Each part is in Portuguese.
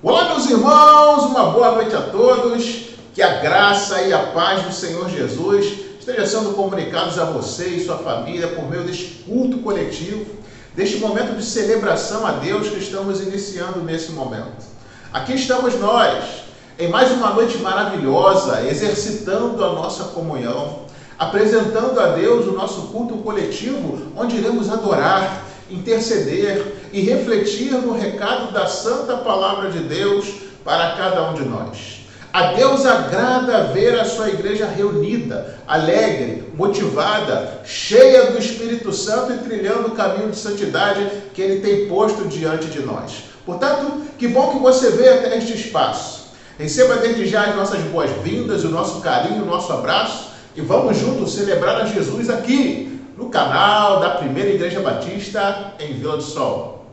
Olá, meus irmãos, uma boa noite a todos. Que a graça e a paz do Senhor Jesus estejam sendo comunicados a você e sua família por meio deste culto coletivo, deste momento de celebração a Deus que estamos iniciando nesse momento. Aqui estamos nós, em mais uma noite maravilhosa, exercitando a nossa comunhão, apresentando a Deus o nosso culto coletivo, onde iremos adorar, interceder e refletir no recado da Santa Palavra de Deus para cada um de nós. A Deus agrada ver a sua igreja reunida, alegre, motivada, cheia do Espírito Santo e trilhando o caminho de santidade que Ele tem posto diante de nós. Portanto, que bom que você veio até este espaço. Receba desde já as nossas boas-vindas, o nosso carinho, o nosso abraço e vamos juntos celebrar a Jesus aqui, no canal da Primeira Igreja Batista em Vila do Sol.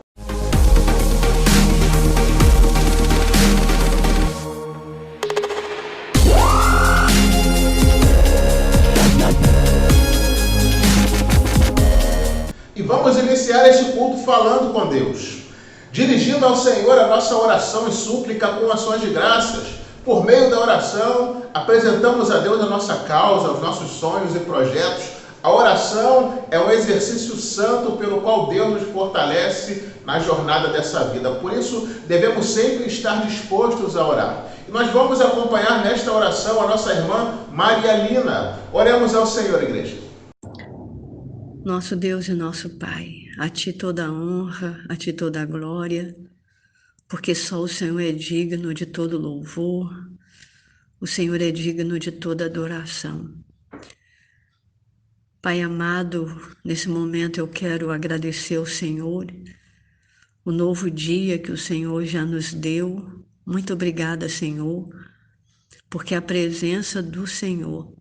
E vamos iniciar este culto falando com Deus, dirigindo ao Senhor a nossa oração e súplica com ações de graças. Por meio da oração, apresentamos a Deus a nossa causa, os nossos sonhos e projetos. A oração é um exercício santo pelo qual Deus nos fortalece na jornada dessa vida. Por isso, devemos sempre estar dispostos a orar. E nós vamos acompanhar nesta oração a nossa irmã Maria Lina. Oremos ao Senhor, igreja. Nosso Deus e nosso Pai, a Ti toda a honra, a Ti toda a glória, porque só o Senhor é digno de todo louvor, o Senhor é digno de toda adoração. Pai amado, nesse momento eu quero agradecer ao Senhor o novo dia que o Senhor já nos deu. Muito obrigada, Senhor, porque a presença do Senhor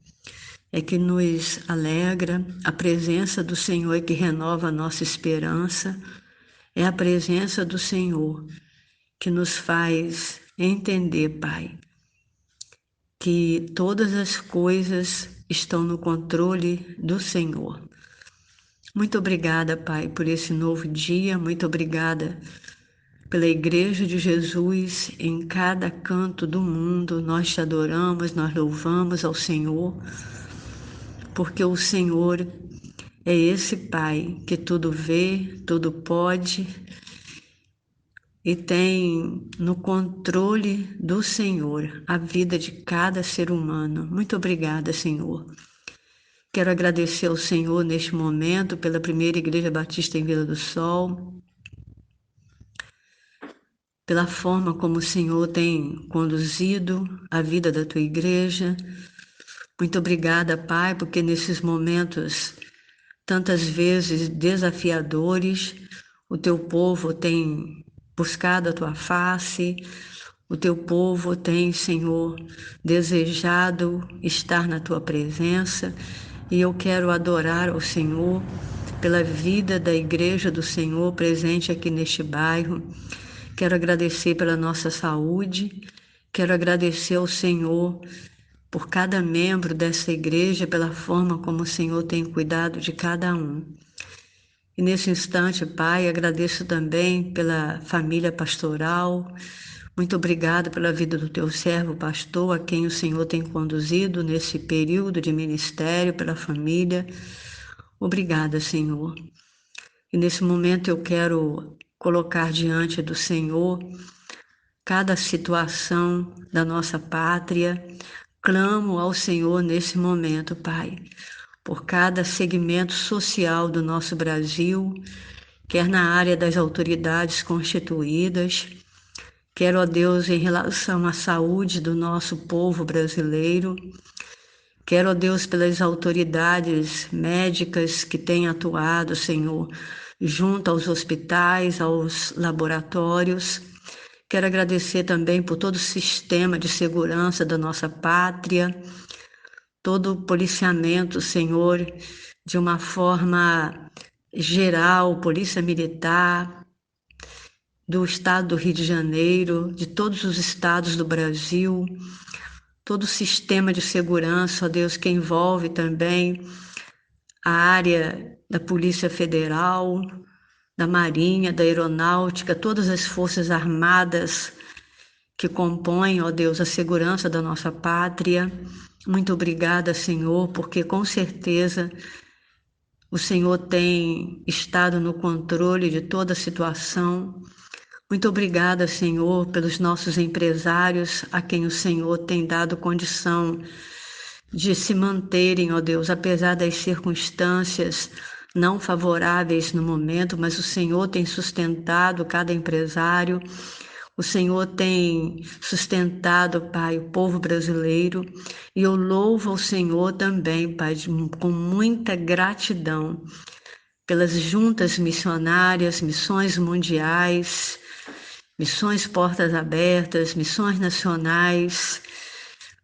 é que nos alegra, a presença do Senhor é que renova a nossa esperança, é a presença do Senhor que nos faz entender, Pai, que todas as coisas estão no controle do Senhor. Muito obrigada, Pai, por esse novo dia, muito obrigada pela Igreja de Jesus em cada canto do mundo. Nós te adoramos, nós louvamos ao Senhor, porque o Senhor é esse Pai que tudo vê, tudo pode e tem no controle do Senhor a vida de cada ser humano. Muito obrigada, Senhor. Quero agradecer ao Senhor neste momento pela Primeira Igreja Batista em Vila do Sol, pela forma como o Senhor tem conduzido a vida da tua igreja. Muito obrigada, Pai, porque nesses momentos tantas vezes desafiadores, o teu povo tem buscado a tua face, o teu povo tem, Senhor, desejado estar na tua presença, e eu quero adorar ao Senhor pela vida da Igreja do Senhor presente aqui neste bairro. Quero agradecer pela nossa saúde, quero agradecer ao Senhor por cada membro dessa igreja, pela forma como o Senhor tem cuidado de cada um. E nesse instante, Pai, agradeço também pela família pastoral. Muito obrigada pela vida do teu servo pastor, a quem o Senhor tem conduzido nesse período de ministério, pela família. Obrigada, Senhor. E nesse momento eu quero colocar diante do Senhor cada situação da nossa pátria. Clamo ao Senhor nesse momento, Pai, por cada segmento social do nosso Brasil, quer na área das autoridades constituídas, quer, ó Deus, em relação à saúde do nosso povo brasileiro, quer, ó Deus, pelas autoridades médicas que têm atuado, Senhor, junto aos hospitais, aos laboratórios. Quero agradecer também por todo o sistema de segurança da nossa pátria, todo o policiamento, Senhor, de uma forma geral, polícia militar, do estado do Rio de Janeiro, de todos os estados do Brasil, todo o sistema de segurança, ó Deus, que envolve também a área da Polícia Federal, da Marinha, da Aeronáutica, todas as forças armadas que compõem, ó Deus, a segurança da nossa pátria. Muito obrigada, Senhor, porque com certeza o Senhor tem estado no controle de toda a situação. Muito obrigada, Senhor, pelos nossos empresários, a quem o Senhor tem dado condição de se manterem, ó Deus, apesar das circunstâncias não favoráveis no momento, mas o Senhor tem sustentado cada empresário. O Senhor tem sustentado, Pai, o povo brasileiro, e eu louvo ao Senhor também, Pai, com muita gratidão pelas juntas missionárias, missões mundiais, missões portas abertas, missões nacionais,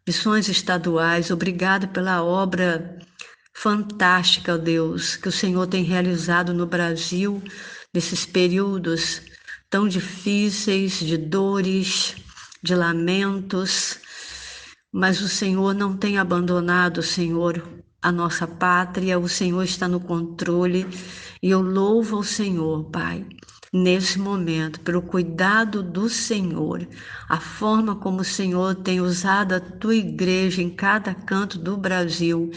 missões estaduais. Obrigado pela obra fantástica, ó Deus, que o Senhor tem realizado no Brasil nesses períodos tão difíceis, de dores, de lamentos, mas o Senhor não tem abandonado, Senhor, a nossa pátria. O Senhor está no controle e eu louvo ao Senhor, Pai, nesse momento, pelo cuidado do Senhor, a forma como o Senhor tem usado a tua igreja em cada canto do Brasil.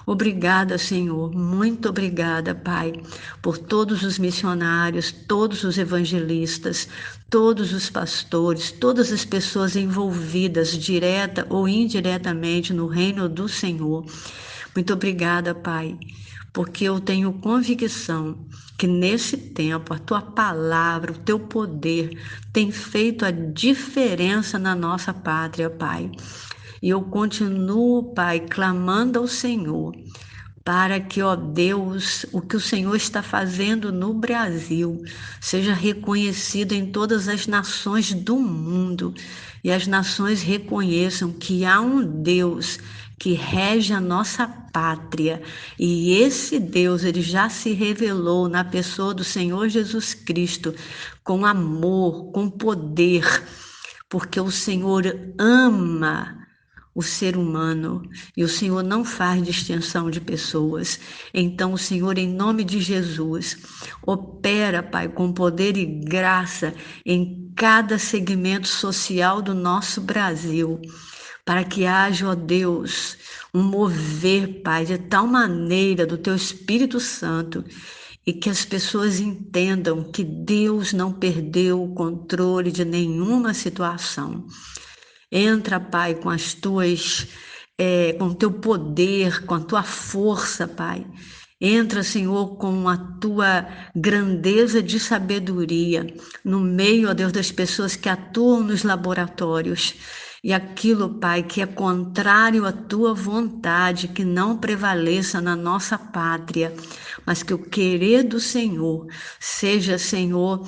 Obrigada, Senhor, muito obrigada, Pai, por todos os missionários, todos os evangelistas, todos os pastores, todas as pessoas envolvidas, direta ou indiretamente, no reino do Senhor. Muito obrigada, Pai, porque eu tenho convicção que nesse tempo a tua palavra, o teu poder tem feito a diferença na nossa pátria, Pai. E eu continuo, Pai, clamando ao Senhor para que, ó Deus, o que o Senhor está fazendo no Brasil seja reconhecido em todas as nações do mundo e as nações reconheçam que há um Deus que rege a nossa pátria, e esse Deus, ele já se revelou na pessoa do Senhor Jesus Cristo, com amor, com poder, porque o Senhor ama o ser humano e o Senhor não faz distinção de pessoas. Então o Senhor, em nome de Jesus, opera, Pai, com poder e graça em cada segmento social do nosso Brasil, para que haja, ó Deus, um mover, Pai, de tal maneira do Teu Espírito Santo e que as pessoas entendam que Deus não perdeu o controle de nenhuma situação. Entra, Pai, com as tuas, com o Teu poder, com a Tua força, Pai. Entra, Senhor, com a Tua grandeza de sabedoria no meio, ó Deus, das pessoas que atuam nos laboratórios. E aquilo, Pai, que é contrário à Tua vontade, que não prevaleça na nossa pátria, mas que o querer do Senhor seja, Senhor,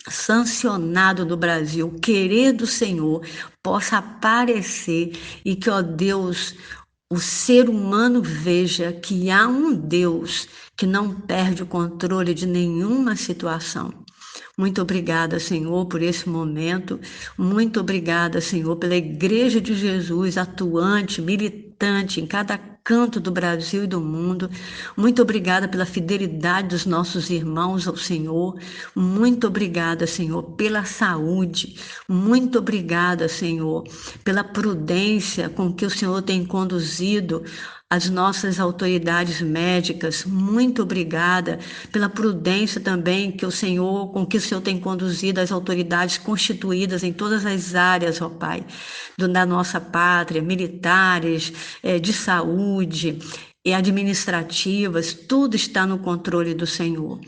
sancionado no Brasil, o querer do Senhor possa aparecer e que, ó Deus, o ser humano veja que há um Deus que não perde o controle de nenhuma situação. Muito obrigada, Senhor, por esse momento. Muito obrigada, Senhor, pela Igreja de Jesus atuante, militante em cada canto do Brasil e do mundo. Muito obrigada pela fidelidade dos nossos irmãos ao Senhor. Muito obrigada, Senhor, pela saúde. Muito obrigada, Senhor, pela prudência com que o Senhor tem conduzido as nossas autoridades médicas. Muito obrigada pela prudência também com que o Senhor tem conduzido as autoridades constituídas em todas as áreas, ó Pai, da nossa pátria, militares, de saúde e administrativas, tudo está no controle do Senhor.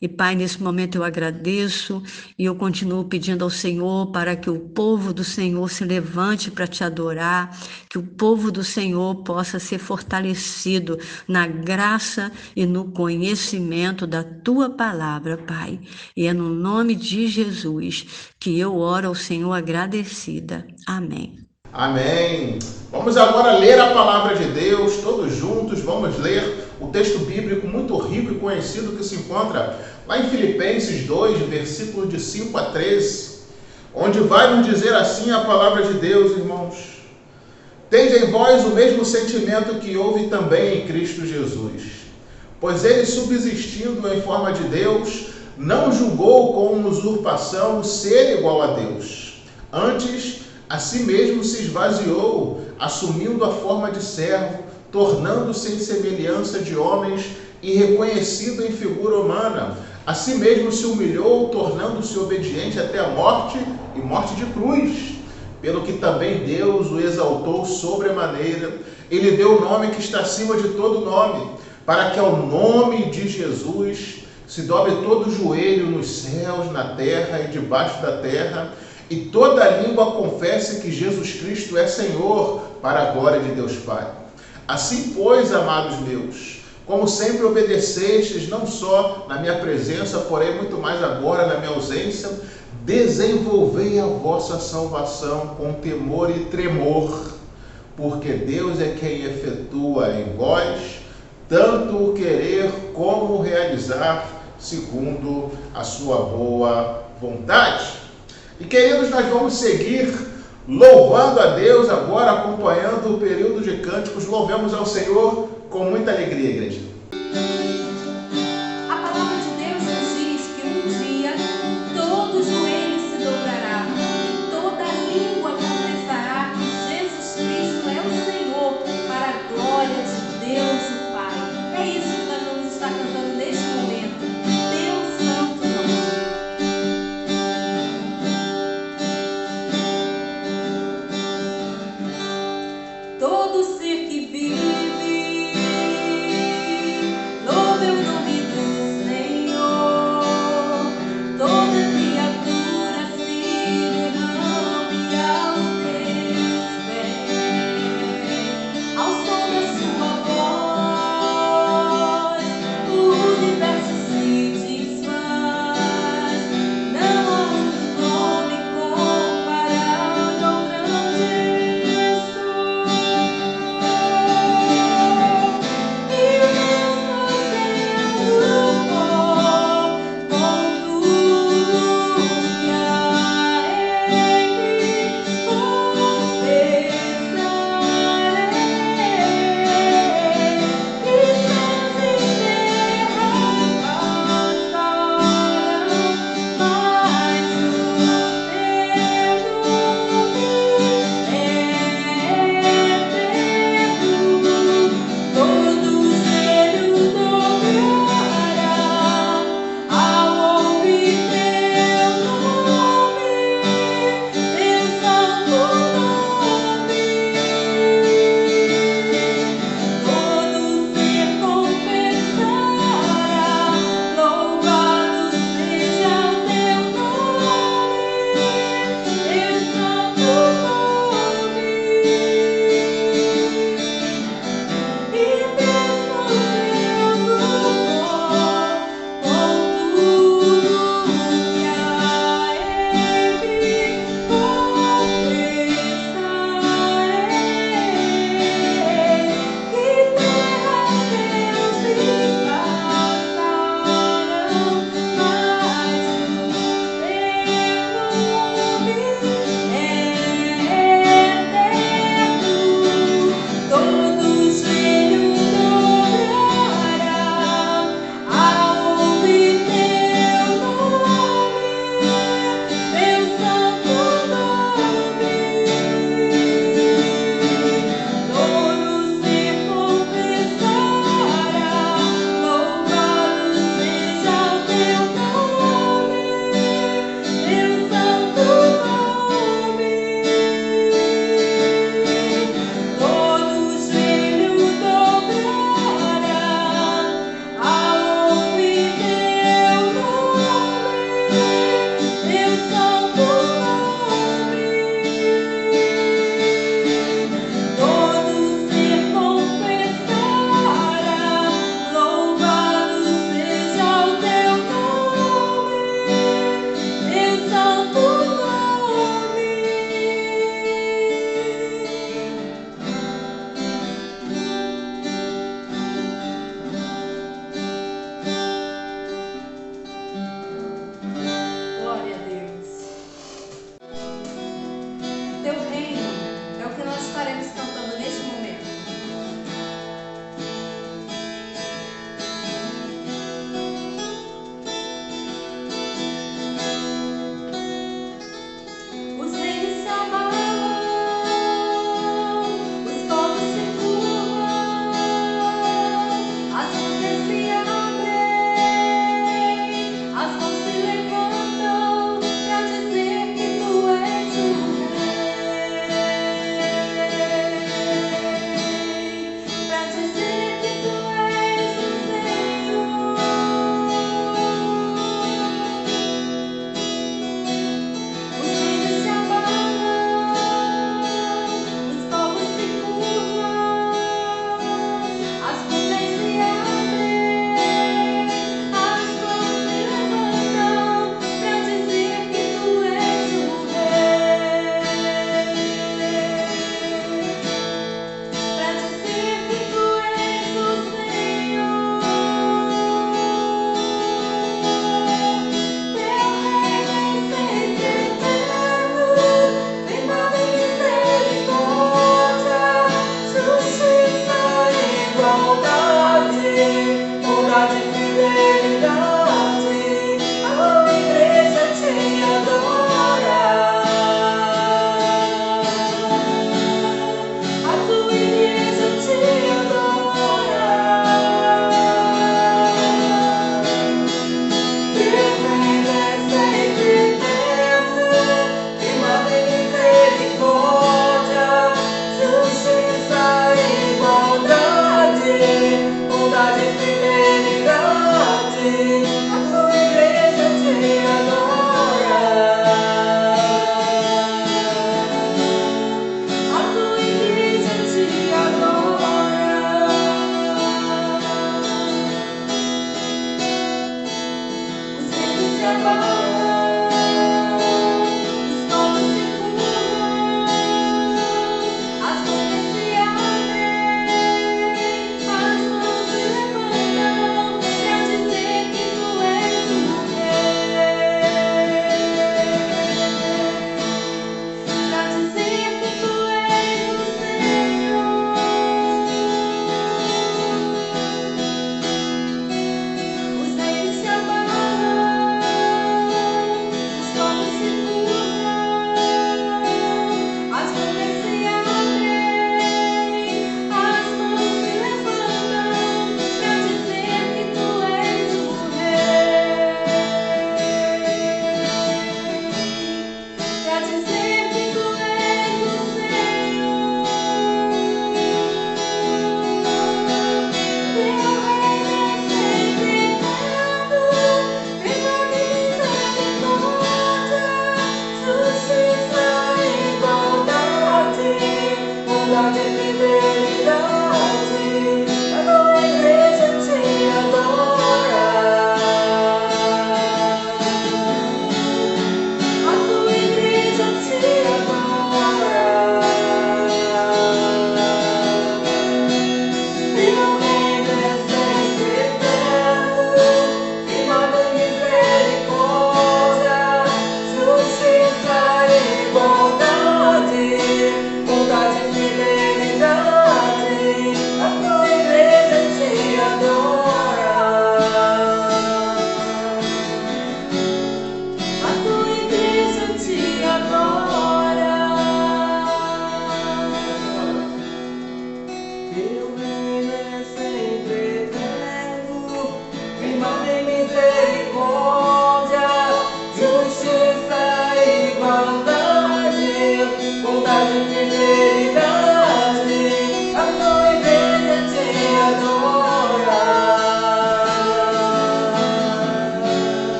E, Pai, nesse momento eu agradeço e eu continuo pedindo ao Senhor para que o povo do Senhor se levante para te adorar, que o povo do Senhor possa ser fortalecido na graça e no conhecimento da Tua palavra, Pai. E é no nome de Jesus que eu oro ao Senhor agradecida. Amém. Amém. Vamos agora ler a palavra de Deus, todos juntos. Vamos ler o texto bíblico muito rico e conhecido que se encontra lá em Filipenses 2, versículo de 5 a 13, onde vai nos dizer assim a palavra de Deus, irmãos: tende em vós o mesmo sentimento que houve também em Cristo Jesus, pois ele, subsistindo em forma de Deus, não julgou com usurpação o ser igual a Deus. Antes, a si mesmo se esvaziou, assumindo a forma de servo, tornando-se em semelhança de homens e reconhecido em figura humana. A si mesmo se humilhou, tornando-se obediente até a morte e morte de cruz. Pelo que também Deus o exaltou sobremaneira, ele deu o nome que está acima de todo nome, para que ao nome de Jesus se dobre todo o joelho nos céus, na terra e debaixo da terra, e toda língua confesse que Jesus Cristo é Senhor, para a glória de Deus Pai. Assim, pois, amados meus, como sempre obedecestes, não só na minha presença, porém muito mais agora na minha ausência, desenvolvei a vossa salvação com temor e tremor, porque Deus é quem efetua em vós tanto o querer como o realizar, segundo a sua boa vontade. E queridos, nós vamos seguir louvando a Deus agora, acompanhando o período de cânticos. Louvemos ao Senhor com muita alegria, igreja. A palavra de Deus nos diz que um dia todo joelho se dobrará e toda língua confessará que Jesus Cristo é o Senhor, para a glória de Deus o Pai. É isso que nós vamos estar cantando neste momento. Deus Santo Nome. Todo ser que vive, louve o nome do Senhor. Toda criatura se derrame aos teus pés. Ao som da sua voz, o universo se desfaz. Não há outro nome comparado ao grande Os reis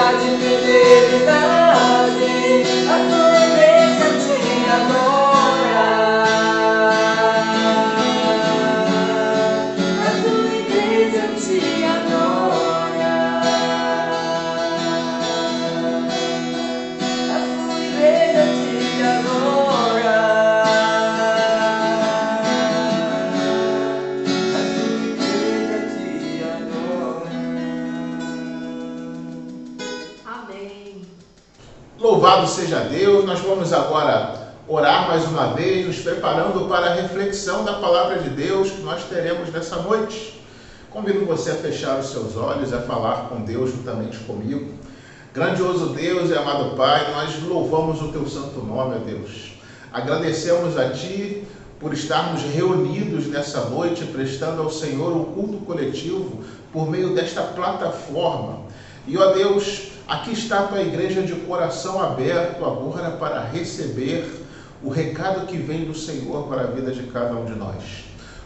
verdade, fidelidade, a tua igreja te adora. A tua igreja te adora. A tua igreja te adora. A tua igreja te adora. Amém. Louvado seja Deus. Nós vamos agora orar mais uma vez, nos preparando para a reflexão da palavra de Deus que nós teremos nessa noite. Convido você a fechar os seus olhos, a falar com Deus juntamente comigo. Grandioso Deus e amado Pai, nós louvamos o Teu santo nome, ó Deus. Agradecemos a Ti por estarmos reunidos nessa noite, prestando ao Senhor um culto coletivo por meio desta plataforma. E, ó Deus, aqui está a Tua igreja de coração aberto agora para receber o recado que vem do Senhor para a vida de cada um de nós.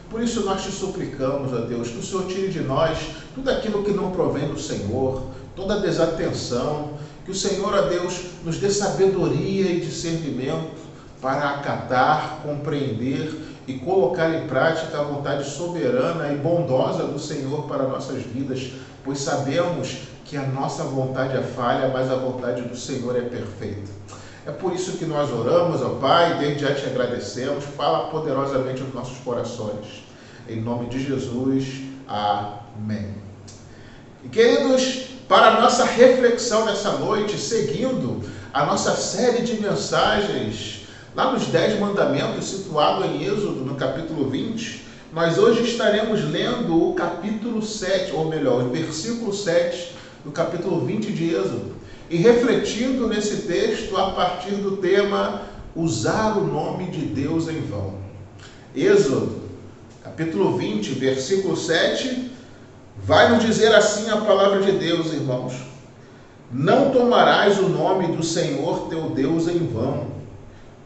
Por isso nós te suplicamos, ó Deus, que o Senhor tire de nós tudo aquilo que não provém do Senhor, toda a desatenção, que o Senhor, ó Deus, nos dê sabedoria e discernimento para acatar, compreender e colocar em prática a vontade soberana e bondosa do Senhor para nossas vidas, pois sabemos que a nossa vontade é falha, mas a vontade do Senhor é perfeita. É por isso que nós oramos, ó Pai, desde já te agradecemos. Fala poderosamente aos nossos corações. Em nome de Jesus, amém. E queridos, para a nossa reflexão nessa noite, seguindo a nossa série de mensagens lá nos 10 mandamentos, situado em Êxodo, no capítulo 20, nós hoje estaremos lendo o capítulo 7, ou melhor, o versículo 7 do capítulo 20 de Êxodo, e refletindo nesse texto a partir do tema usar o nome de Deus em vão. Êxodo, capítulo 20, versículo 7, vai nos dizer assim a palavra de Deus, irmãos: não tomarás o nome do Senhor teu Deus em vão,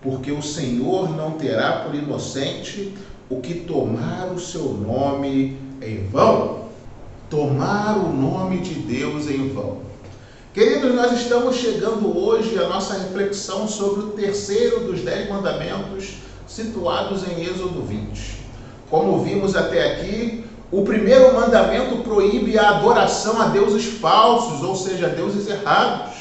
porque o Senhor não terá por inocente o que tomar o seu nome em vão. Tomar o nome de Deus em vão. Queridos, nós estamos chegando hoje à nossa reflexão sobre o terceiro dos 10 mandamentos situados em Êxodo 20. Como vimos até aqui, o primeiro mandamento proíbe a adoração a deuses falsos, ou seja, a deuses errados.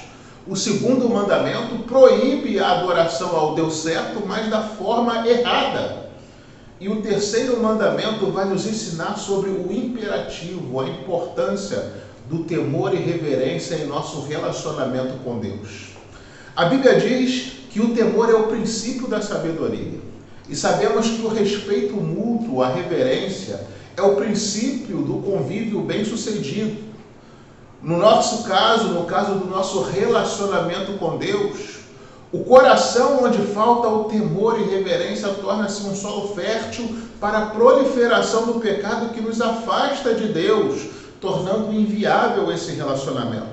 O segundo mandamento proíbe a adoração ao Deus certo, mas da forma errada. E o terceiro mandamento vai nos ensinar sobre o imperativo, a importância do temor e reverência em nosso relacionamento com Deus. A Bíblia diz que o temor é o princípio da sabedoria. E sabemos que o respeito mútuo, a reverência, é o princípio do convívio bem-sucedido. No nosso caso, no caso do nosso relacionamento com Deus, o coração onde falta o temor e reverência torna-se um solo fértil para a proliferação do pecado que nos afasta de Deus, tornando inviável esse relacionamento.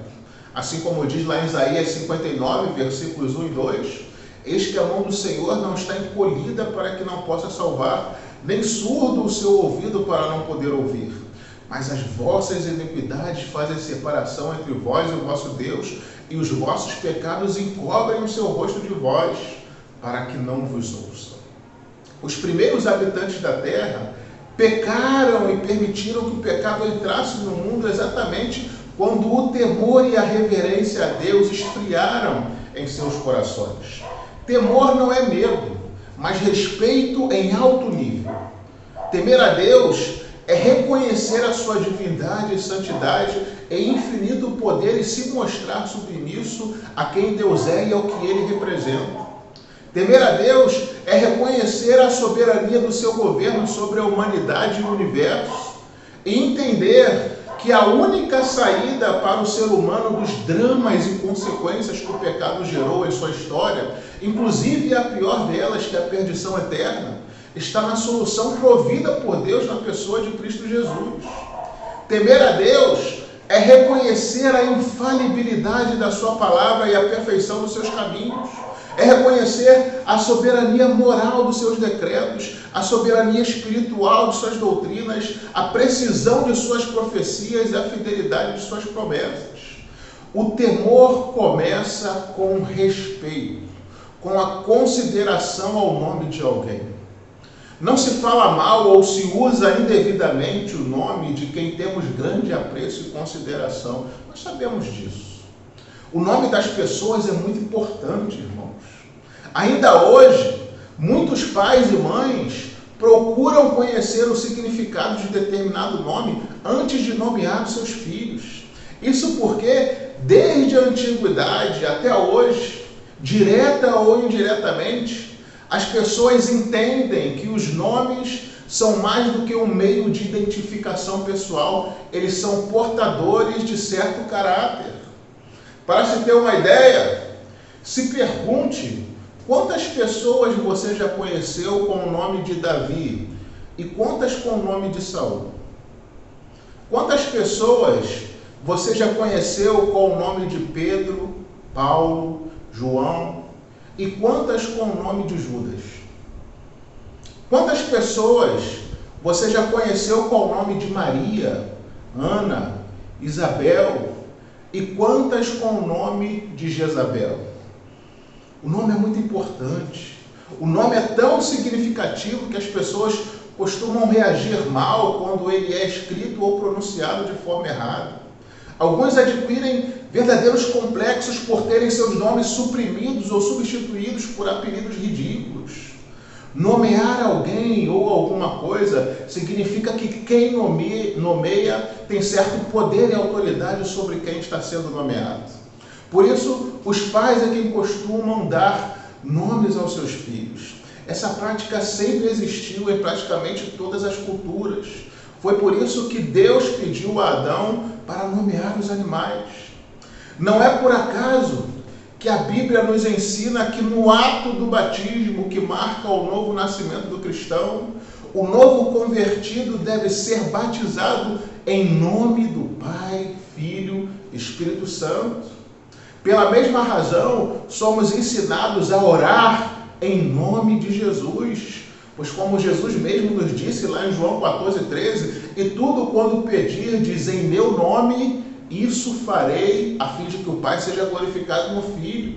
Assim como diz lá em Isaías 59, versículos 1 e 2, eis que a mão do Senhor não está encolhida para que não possa salvar, nem surdo o seu ouvido para não poder ouvir. Mas as vossas iniquidades fazem separação entre vós e o vosso Deus, e os vossos pecados encobrem o seu rosto de vós, para que não vos ouçam. Os primeiros habitantes da terra pecaram e permitiram que o pecado entrasse no mundo exatamente quando o temor e a reverência a Deus esfriaram em seus corações. Temor não é medo, mas respeito em alto nível. Temer a Deus é reconhecer a sua divindade e santidade e infinito poder e se mostrar submisso a quem Deus é e ao que Ele representa. Temer a Deus é reconhecer a soberania do seu governo sobre a humanidade e o universo e entender que a única saída para o ser humano dos dramas e consequências que o pecado gerou em sua história, inclusive a pior delas, que é a perdição eterna, está na solução provida por Deus na pessoa de Cristo Jesus. Temer a Deus é reconhecer a infalibilidade da sua palavra e a perfeição dos seus caminhos. É reconhecer a soberania moral dos seus decretos, a soberania espiritual de suas doutrinas, a precisão de suas profecias e a fidelidade de suas promessas. O temor começa com respeito, com a consideração ao nome de alguém. Não se fala mal ou se usa indevidamente o nome de quem temos grande apreço e consideração. Nós sabemos disso. O nome das pessoas é muito importante, irmãos. Ainda hoje, muitos pais e mães procuram conhecer o significado de determinado nome antes de nomear seus filhos. Isso porque, desde a antiguidade até hoje, direta ou indiretamente, as pessoas entendem que os nomes são mais do que um meio de identificação pessoal, eles são portadores de certo caráter. Para se ter uma ideia, se pergunte quantas pessoas você já conheceu com o nome de Davi e quantas com o nome de Saul? Quantas pessoas você já conheceu com o nome de Pedro, Paulo, João e quantas com o nome de Judas? Quantas pessoas você já conheceu com o nome de Maria, Ana, Isabel e quantas com o nome de Jezabel? O nome é muito importante. O nome é tão significativo que as pessoas costumam reagir mal quando ele é escrito ou pronunciado de forma errada. Alguns adquirem verdadeiros complexos por terem seus nomes suprimidos ou substituídos por apelidos ridículos. Nomear alguém ou alguma coisa significa que quem nomeia tem certo poder e autoridade sobre quem está sendo nomeado. Por isso, os pais é quem costumam dar nomes aos seus filhos. Essa prática sempre existiu em praticamente todas as culturas. Foi por isso que Deus pediu a Adão para nomear os animais. Não é por acaso que a Bíblia nos ensina que no ato do batismo, que marca o novo nascimento do cristão, o novo convertido deve ser batizado em nome do Pai, Filho e Espírito Santo. Pela mesma razão, somos ensinados a orar em nome de Jesus. Pois como Jesus mesmo nos disse lá em João 14:13, e tudo quando pedirdes em meu nome, isso farei, a fim de que o Pai seja glorificado no Filho.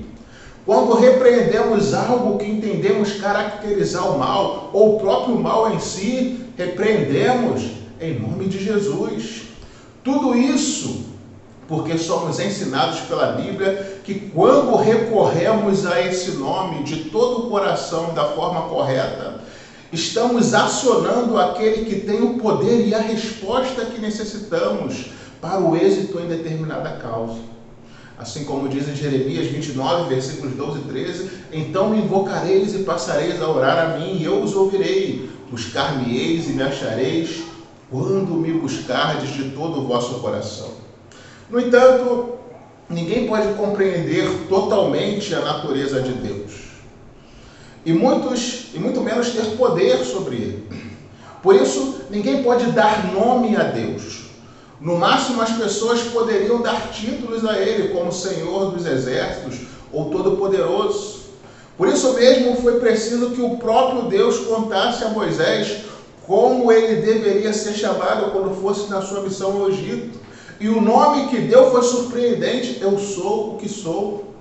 Quando repreendemos algo que entendemos caracterizar o mal, ou o próprio mal em si, repreendemos em nome de Jesus. Tudo isso porque somos ensinados pela Bíblia que quando recorremos a esse nome de todo o coração da forma correta, estamos acionando aquele que tem o poder e a resposta que necessitamos para o êxito em determinada causa. Assim como diz em Jeremias 29, versículos 12 e 13, então me invocareis e passareis a orar a mim, e eu os ouvirei. Buscar-me-eis e me achareis, quando me buscardes de todo o vosso coração. No entanto, ninguém pode compreender totalmente a natureza de Deus. E muito menos ter poder sobre ele. Por isso, ninguém pode dar nome a Deus. No máximo, as pessoas poderiam dar títulos a ele, como Senhor dos Exércitos ou Todo-Poderoso. Por isso mesmo, foi preciso que o próprio Deus contasse a Moisés como ele deveria ser chamado quando fosse na sua missão ao Egito. E o nome que deu foi surpreendente: eu sou o que sou.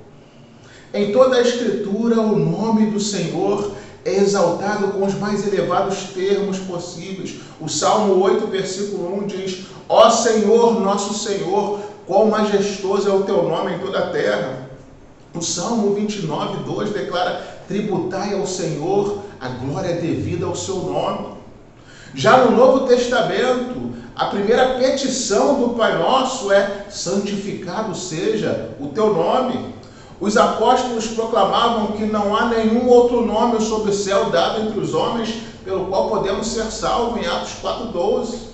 Em toda a Escritura, o nome do Senhor é exaltado com os mais elevados termos possíveis. O Salmo 8, versículo 1 diz: ó Senhor, nosso Senhor, quão majestoso é o teu nome em toda a terra. O Salmo 29, 2 declara: tributai ao Senhor a glória devida ao seu nome. Já no Novo Testamento, a primeira petição do Pai Nosso é: santificado seja o teu nome. Os apóstolos proclamavam que não há nenhum outro nome sob o céu dado entre os homens pelo qual podemos ser salvos, em Atos 4:12.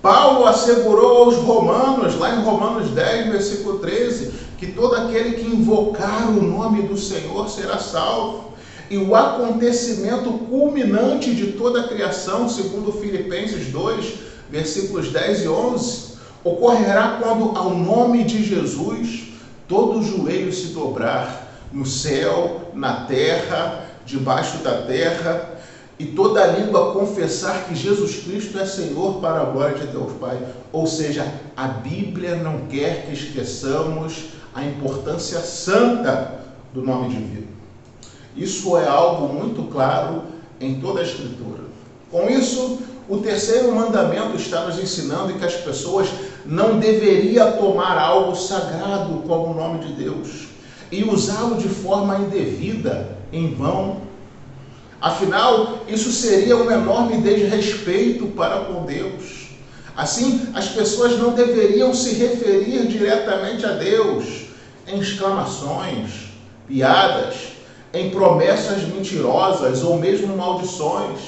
Paulo assegurou aos romanos, lá em Romanos 10, versículo 13, que todo aquele que invocar o nome do Senhor será salvo. E o acontecimento culminante de toda a criação, segundo Filipenses 2, versículos 10 e 11, ocorrerá quando ao nome de Jesus todo joelho se dobrar, no céu, na terra, debaixo da terra, e toda língua confessar que Jesus Cristo é Senhor para a glória de Deus Pai. Ou seja, a Bíblia não quer que esqueçamos a importância santa do nome divino. Isso é algo muito claro em toda a Escritura. Com isso, o terceiro mandamento está nos ensinando que as pessoas não deveriam tomar algo sagrado como o nome de Deus e usá-lo de forma indevida, em vão. Afinal, isso seria um enorme desrespeito para com Deus. Assim, as pessoas não deveriam se referir diretamente a Deus em exclamações, piadas, em promessas mentirosas ou mesmo maldições,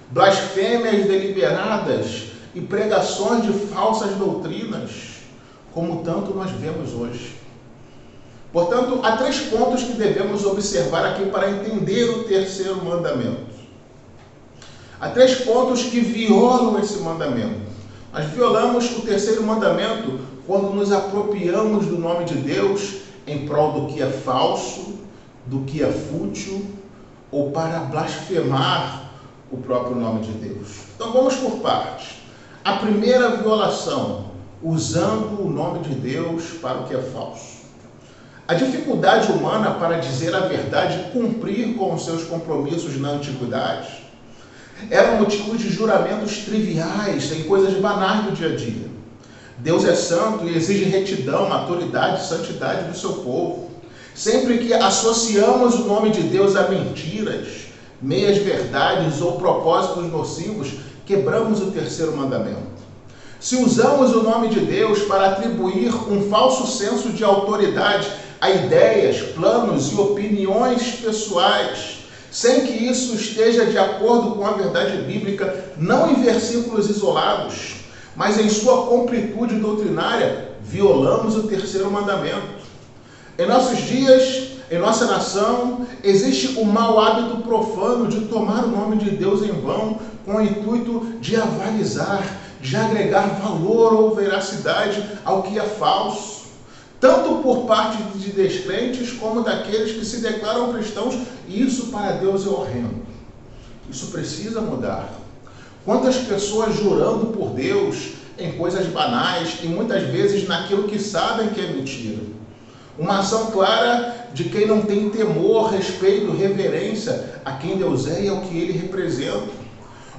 blasfêmias deliberadas e pregações de falsas doutrinas, como tanto nós vemos hoje. Portanto, há 3 pontos que devemos observar aqui para entender o terceiro mandamento. Há 3 pontos que violam esse mandamento. Nós violamos o terceiro mandamento quando nos apropriamos do nome de Deus em prol do que é falso, do que é fútil, ou para blasfemar o próprio nome de Deus. Então vamos por partes. A primeira violação, usando o nome de Deus para o que é falso. A dificuldade humana para dizer a verdade e cumprir com os seus compromissos na antiguidade era motivo de juramentos triviais em coisas banais do dia a dia. Deus é santo e exige retidão, maturidade e santidade do seu povo. Sempre que associamos o nome de Deus a mentiras, meias verdades ou propósitos nocivos, quebramos o terceiro mandamento. Se usamos o nome de Deus para atribuir um falso senso de autoridade a ideias, planos e opiniões pessoais, sem que isso esteja de acordo com a verdade bíblica, não em versículos isolados, mas em sua completude doutrinária, violamos o terceiro mandamento. Em nossos dias, em nossa nação, existe o mau hábito profano de tomar o nome de Deus em vão com o intuito de avalizar, de agregar valor ou veracidade ao que é falso, tanto por parte de descrentes como daqueles que se declaram cristãos, e isso para Deus é horrendo. Isso precisa mudar. Quantas pessoas jurando por Deus em coisas banais e muitas vezes naquilo que sabem que é mentira. Uma ação clara de quem não tem temor, respeito, reverência a quem Deus é e ao que Ele representa.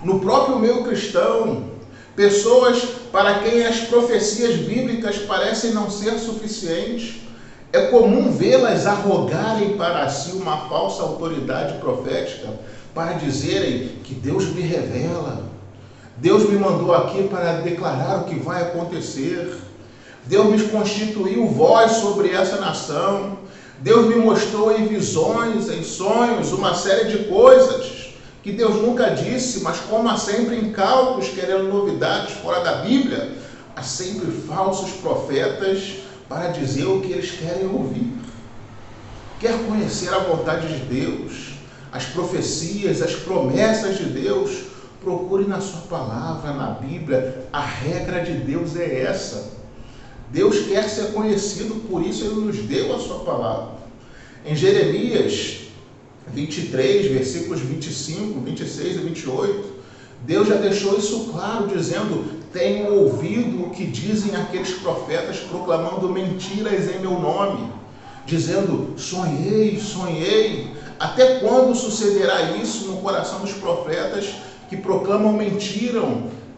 No próprio meio cristão, pessoas para quem as profecias bíblicas parecem não ser suficientes, é comum vê-las arrogarem para si uma falsa autoridade profética para dizerem que Deus me revela, Deus me mandou aqui para declarar o que vai acontecer, Deus me constituiu voz sobre essa nação, Deus me mostrou em visões, em sonhos, uma série de coisas que Deus nunca disse, mas como há sempre incautos querendo novidades fora da Bíblia, há sempre falsos profetas para dizer o que eles querem ouvir. Quer conhecer a vontade de Deus, as profecias, as promessas de Deus? Procure na sua palavra, na Bíblia. A regra de Deus é essa. Deus quer ser conhecido, por isso Ele nos deu a sua palavra. Em Jeremias 23, versículos 25, 26 e 28, Deus já deixou isso claro, dizendo: tenho ouvido o que dizem aqueles profetas proclamando mentiras em meu nome, dizendo: sonhei, sonhei. Até quando sucederá isso no coração dos profetas que proclamam mentira,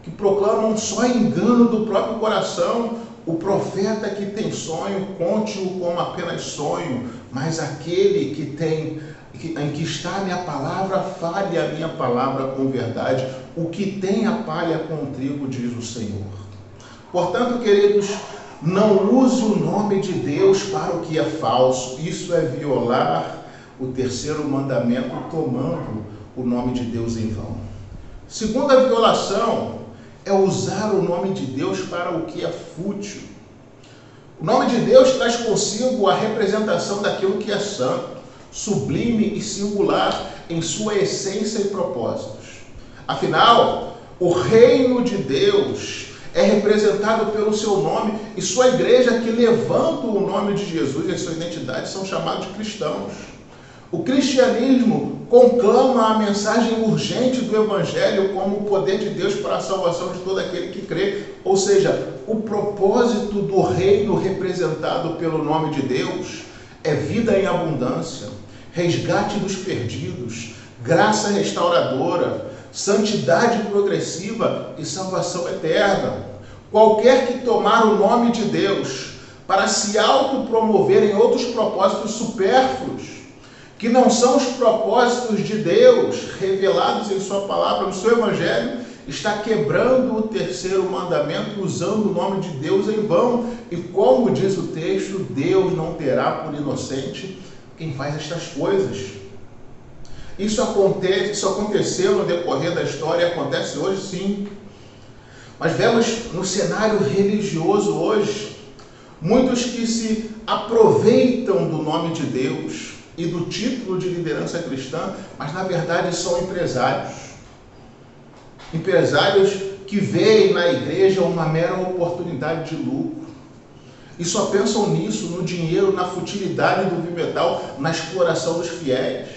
que proclamam só engano do próprio coração? O profeta que tem sonho, conte-o como apenas sonho, mas aquele em que está a minha palavra, fale a minha palavra com verdade. O que tem a palha com o trigo, diz o Senhor. Portanto, queridos, não use o nome de Deus para o que é falso. Isso é violar o terceiro mandamento, tomando o nome de Deus em vão. Segunda violação é usar o nome de Deus para o que é fútil. O nome de Deus traz consigo a representação daquilo que é santo, sublime e singular em sua essência e propósitos. Afinal, o reino de Deus é representado pelo seu nome, e sua igreja que levanta o nome de Jesus e a sua identidade são chamados de cristãos. O cristianismo conclama a mensagem urgente do Evangelho como o poder de Deus para a salvação de todo aquele que crê. Ou seja, o propósito do reino representado pelo nome de Deus é vida em abundância, resgate dos perdidos, graça restauradora, santidade progressiva e salvação eterna. Qualquer que tomar o nome de Deus para se autopromover em outros propósitos supérfluos, que não são os propósitos de Deus revelados em sua palavra, no seu Evangelho, está quebrando o terceiro mandamento, usando o nome de Deus em vão. E como diz o texto, Deus não terá por inocente quem faz estas coisas. Isso aconteceu no decorrer da história, acontece hoje sim. Mas vemos no cenário religioso hoje, muitos que se aproveitam do nome de Deus e do título de liderança cristã, mas na verdade são empresários. Empresários que veem na igreja uma mera oportunidade de lucro. E só pensam nisso, no dinheiro, na futilidade do vimetal, na exploração dos fiéis.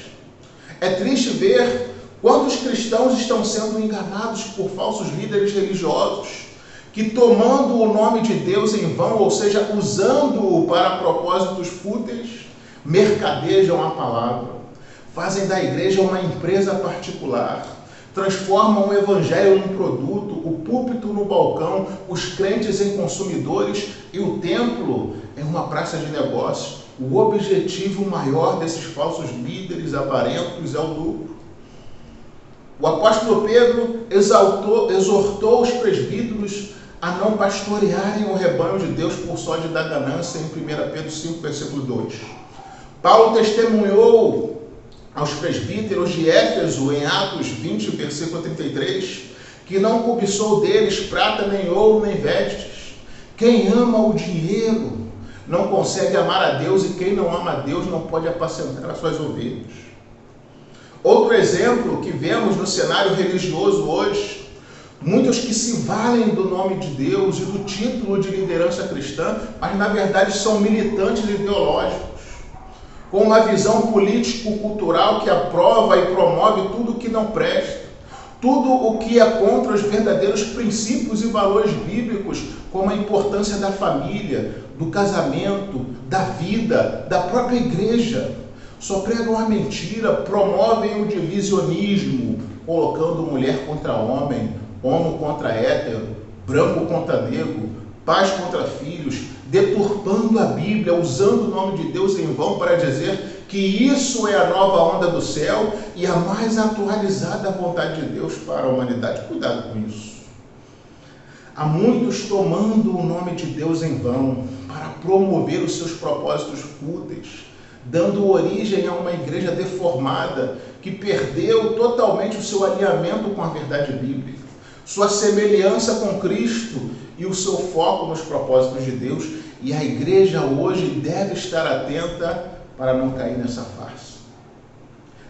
É triste ver quantos cristãos estão sendo enganados por falsos líderes religiosos, que tomando o nome de Deus em vão, ou seja, usando-o para propósitos fúteis, mercadejam a palavra, fazem da igreja uma empresa particular, transformam o evangelho num produto, o púlpito no balcão, os crentes em consumidores e o templo em uma praça de negócios. O objetivo maior desses falsos líderes avarentos é o lucro. O apóstolo Pedro exortou os presbíteros a não pastorearem o rebanho de Deus por sorte da ganância em 1 Pedro 5, versículo 2. Paulo testemunhou aos presbíteros de Éfeso, em Atos 20, versículo 33, que não cobiçou deles prata, nem ouro, nem vestes. Quem ama o dinheiro não consegue amar a Deus, e quem não ama a Deus não pode apacentar as suas ovelhas. Outro exemplo que vemos no cenário religioso hoje, muitos que se valem do nome de Deus e do título de liderança cristã, mas na verdade são militantes ideológicos, com uma visão político-cultural que aprova e promove tudo o que não presta, tudo o que é contra os verdadeiros princípios e valores bíblicos, como a importância da família, do casamento, da vida, da própria igreja. Só pregam a mentira, promovem o divisionismo, colocando mulher contra homem, homo contra hétero, branco contra negro, pais contra filhos, deturpando a Bíblia, usando o nome de Deus em vão para dizer que isso é a nova onda do céu e a mais atualizada vontade de Deus para a humanidade. Cuidado com isso. Há muitos tomando o nome de Deus em vão para promover os seus propósitos fúteis, dando origem a uma igreja deformada que perdeu totalmente o seu alinhamento com a verdade bíblica, sua semelhança com Cristo e o seu foco nos propósitos de Deus. E a igreja hoje deve estar atenta para não cair nessa farsa.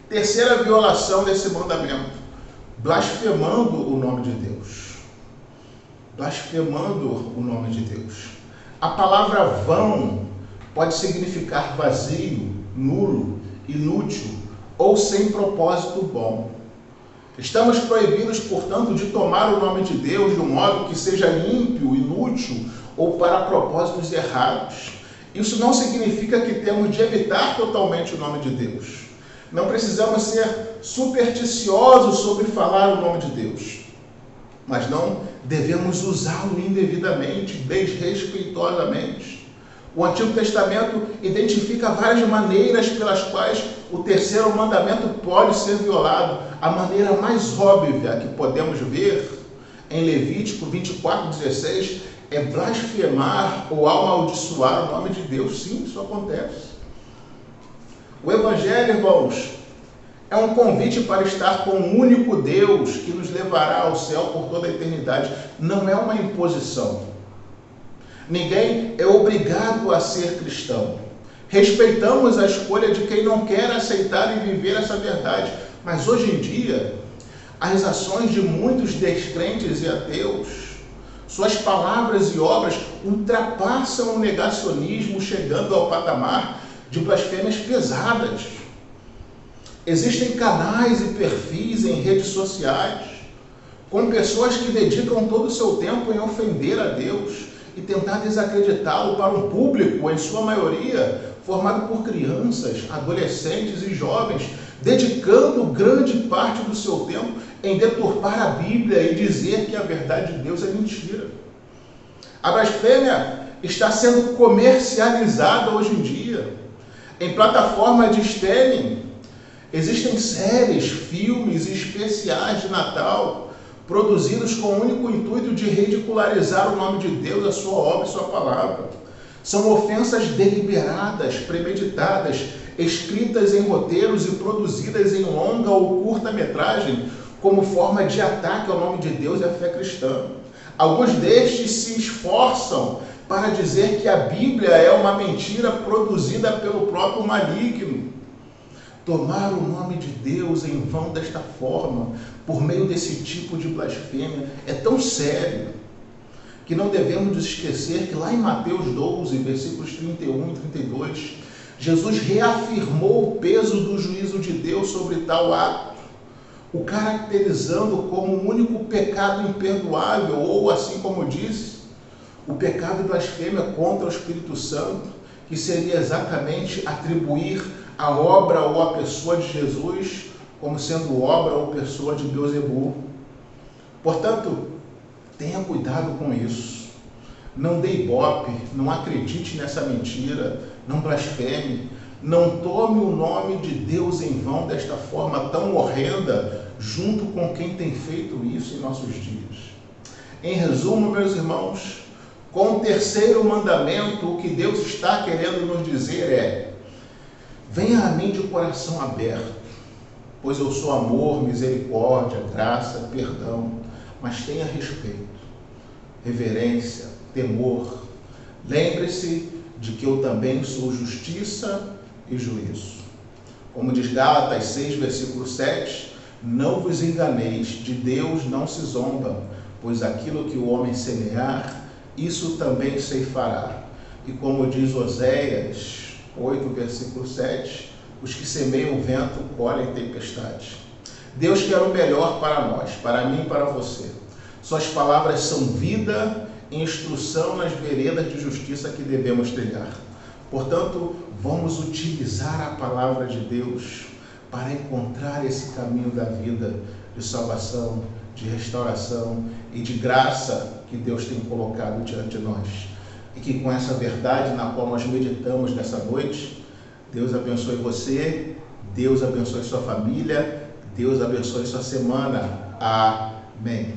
Terceira violação desse mandamento: blasfemando o nome de Deus. Blasfemando o nome de Deus. A palavra vão pode significar vazio, nulo, inútil ou sem propósito bom. Estamos proibidos, portanto, de tomar o nome de Deus de um modo que seja ímpio, inútil ou para propósitos errados. Isso não significa que temos de evitar totalmente o nome de Deus. Não precisamos ser supersticiosos sobre falar o nome de Deus, mas não devemos usá-lo indevidamente, desrespeitosamente. O Antigo Testamento identifica várias maneiras pelas quais o terceiro mandamento pode ser violado. A maneira mais óbvia que podemos ver em Levítico 24:16 é blasfemar ou amaldiçoar o nome de Deus. Sim, isso acontece. O Evangelho, irmãos, é um convite para estar com o único Deus que nos levará ao céu por toda a eternidade. Não é uma imposição. Ninguém é obrigado a ser cristão. Respeitamos a escolha de quem não quer aceitar e viver essa verdade. Mas hoje em dia, as ações de muitos descrentes e ateus, suas palavras e obras ultrapassam o negacionismo, chegando ao patamar de blasfêmias pesadas. Existem canais e perfis em redes sociais com pessoas que dedicam todo o seu tempo em ofender a Deus e tentar desacreditá-lo para um público, em sua maioria, formado por crianças, adolescentes e jovens, dedicando grande parte do seu tempo em deturpar a Bíblia e dizer que a verdade de Deus é mentira. A blasfêmia está sendo comercializada hoje em dia. Em plataforma de streaming, existem séries, filmes e especiais de Natal produzidos com o único intuito de ridicularizar o nome de Deus, a sua obra e sua palavra. São ofensas deliberadas, premeditadas, escritas em roteiros e produzidas em longa ou curta-metragem como forma de ataque ao nome de Deus e à fé cristã. Alguns destes se esforçam para dizer que a Bíblia é uma mentira produzida pelo próprio maligno. Tomar o nome de Deus em vão desta forma, por meio desse tipo de blasfêmia, é tão sério que não devemos nos esquecer que lá em Mateus 12, versículos 31 e 32, Jesus reafirmou o peso do juízo de Deus sobre tal ato, o caracterizando como o único pecado imperdoável, ou assim como disse, o pecado de blasfêmia contra o Espírito Santo, que seria exatamente atribuir a obra ou a pessoa de Jesus como sendo obra ou pessoa de Beelzebul. Portanto, tenha cuidado com isso. Não dê ibope, não acredite nessa mentira, não blasfeme, não tome o nome de Deus em vão desta forma tão horrenda, junto com quem tem feito isso em nossos dias. Em resumo, meus irmãos, com o terceiro mandamento, o que Deus está querendo nos dizer é: venha a mim de coração aberto, pois eu sou amor, misericórdia, graça, perdão, mas tenha respeito, reverência, temor. Lembre-se de que eu também sou justiça e juízo. Como diz Gálatas 6, versículo 7, não vos enganeis, de Deus não se zomba, pois aquilo que o homem semear, isso também ceifará. E como diz Oséias 8, versículo 7, os que semeiam o vento colhem tempestade. Deus quer o melhor para nós, para mim e para você. Suas palavras são vida e instrução nas veredas de justiça que devemos trilhar. Portanto, vamos utilizar a palavra de Deus para encontrar esse caminho da vida, de salvação, de restauração e de graça que Deus tem colocado diante de nós. E que com essa verdade na qual nós meditamos nessa noite, Deus abençoe você, Deus abençoe sua família, Deus abençoe sua semana. Amém.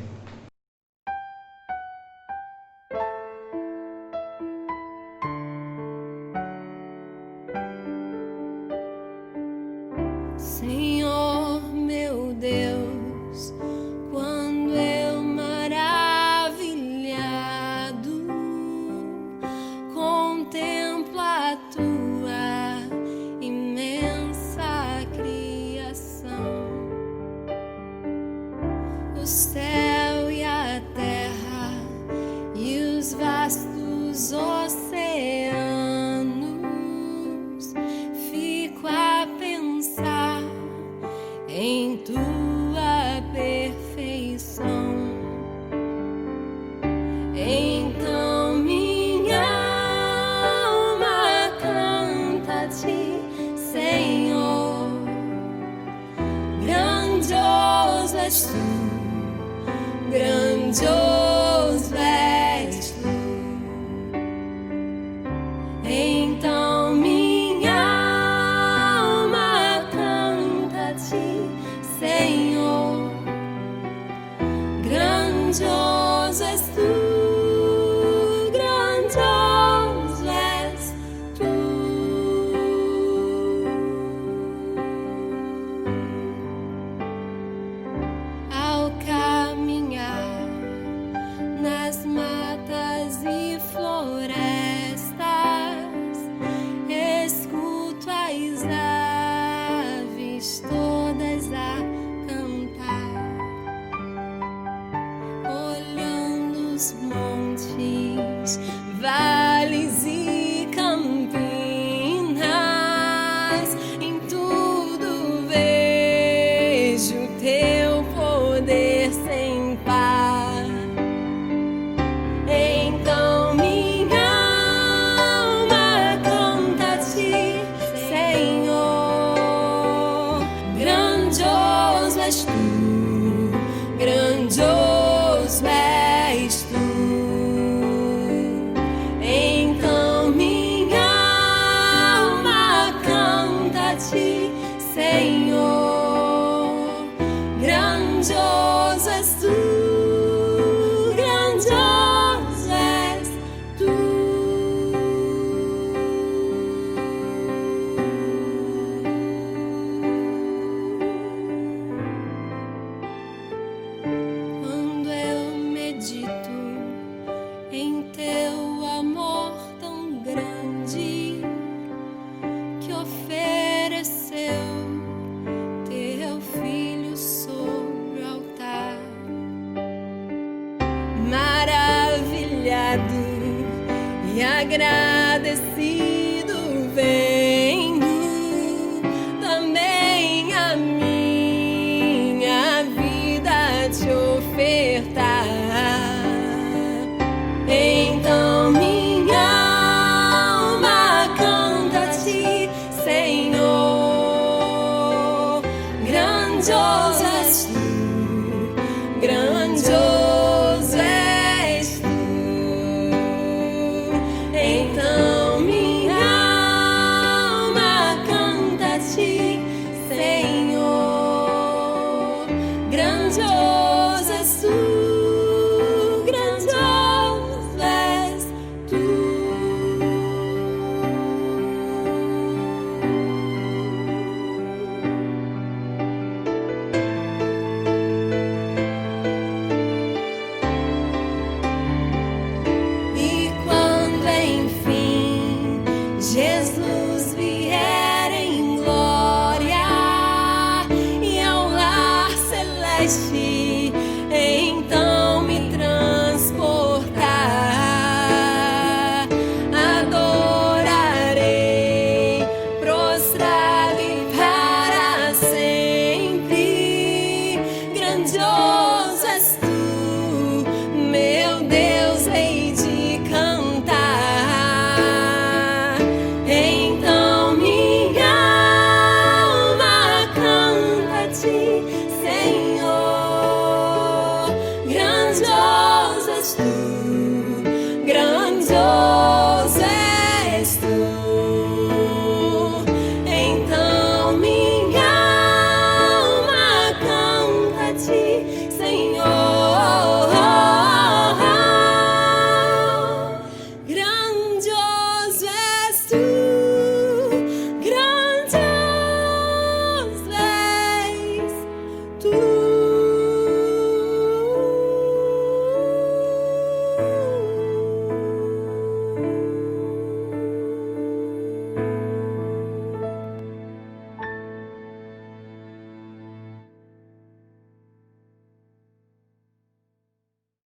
Senhor, meu Deus, quando eu maravilhado contemplo a tua imensa criação, o céu e a terra e os vastos oceanos, fico a pensar em tua perfeição. Então minha alma canta a ti, Senhor. Grandioso és tu, grandioso és tu. Então minha alma canta a ti, Senhor. Grandioso és tu, grandioso és tu. Ao agradecido venho também a minha vida te ofertar. Então minha alma canta a ti, Senhor, grande